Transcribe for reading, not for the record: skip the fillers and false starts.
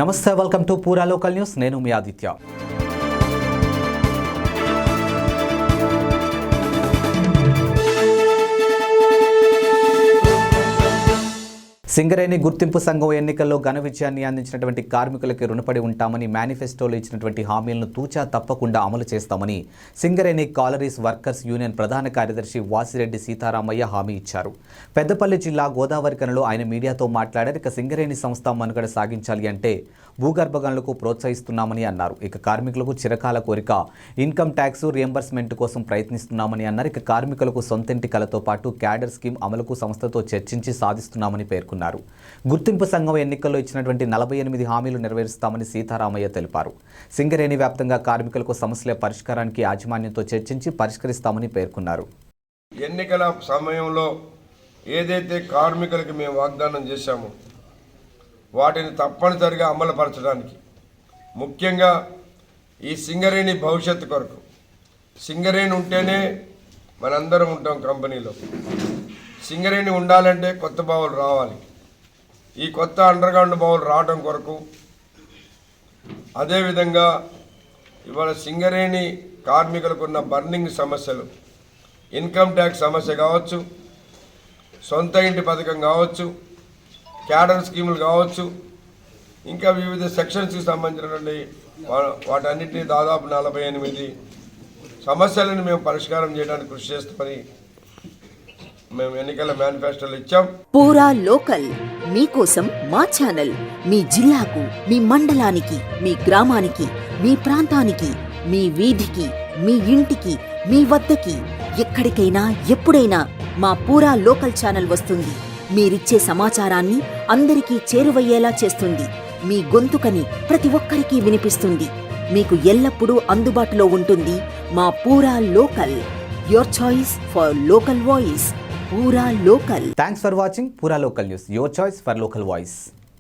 నమస్తే, welcome to పూరా local news. నేను మీ ఆదిత్య. సింగరేణి గుర్తింపు సంఘం ఎన్నికల్లో ఘన విజయాన్ని అందించినటువంటి కార్మికులకి రుణపడి ఉంటామని మేనిఫెస్టోలో ఇచ్చినటువంటి హామీలను తూచా తప్పకుండా అమలు చేస్తామని సింగరేణి కాలరీస్ వర్కర్స్ యూనియన్ ప్రధాన కార్యదర్శి వాసిరెడ్డి సీతారామయ్య హామీ ఇచ్చారు. పెద్దపల్లి జిల్లా గోదావరికనలో ఆయన మీడియాతో మాట్లాడారు. ఇక సింగరేణి సంస్థ మనుగడ సాగించాలి అంటే భూగర్భ గనులకు ప్రోత్సహిస్తున్నామని అన్నారు. ఇక కార్మికులకు చిరకాల కోరిక ఇన్కమ్ ట్యాక్స్ రియంబర్స్మెంట్ కోసం ప్రయత్నిస్తున్నామని అన్నారు. ఇక కార్మికులకు సొంతింటి కలతో పాటు క్యాడర్ స్కీమ్ అమలుకు సంస్థతో చర్చించి సాధిస్తున్నామని పేర్కొన్నారు. గుర్తింపు సంఘం ఎన్నికల్లో ఇచ్చినటువంటి 48 హామీలు నెరవేరుస్తామని సీతారామయ్య తెలిపారు. సింగరేణి వ్యాప్తంగా కార్మికులకు సమస్యల పరిష్కారానికి యాజమాన్యంతో చర్చించి పరిష్కరిస్తామని పేర్కొన్నారు. ఎన్నికల సమయంలో ఏదైతే కార్మికులకు మేము వాగ్దానం చేశామో వాటిని తప్పనిసరిగా అమలుపరచడానికి, ముఖ్యంగా ఈ సింగరేణి భవిష్యత్తు కొరకు, సింగరేణి ఉంటేనే మనందరం ఉంటాం కంపెనీలో. సింగరేణి ఉండాలంటే కొత్త బావులు రావాలి. ఈ కొత్త అండర్గ్రౌండ్ బావులు రావడం కొరకు, అదేవిధంగా ఇవాళ సింగరేణి కార్మికులకు ఉన్న బర్నింగ్ సమస్యలు, ఇన్కమ్ ట్యాక్స్ సమస్య కావచ్చు, సొంత ఇంటి పథకం కావచ్చు, క్యాడర్ స్కీములు కావచ్చు, ఇంకా వివిధ సెక్షన్స్కి సంబంధించినటువంటి వాటన్నిటినీ దాదాపు 48 సమస్యలను మేము పరిష్కారం చేయడానికి కృషి చేస్తామని మేము ఎన్నికల మేనిఫెస్టోలో ఇచ్చాం. పూరా లోకల్ మీకోసం మా ఛానల్ మీ జిల్లాకు, మీ మండలానికి, మీ గ్రామానికి, మీ ప్రాంతానికి, మీ వీధికి, మీ ఇంటికి, మీ వద్దకి, ఎక్కడికైనా ఎప్పుడైనా మా పూరా లోకల్ ఛానల్ వస్తుంది. మీరిచ్చే సమాచారాన్ని అందరికీ చేరువయ్యేలా చేస్తుంది. మీ గొంతుకని ప్రతి ఒక్కరికి వినిపిస్తుంది. మీకు ఎల్లప్పుడూ అందుబాటులో ఉంటుంది మా పూరా local. Your choice for local voice. పూరా లోకల్. థ్యాంక్స్ ఫర్ వాచింగ్ పూరా local news, your choice for local voice.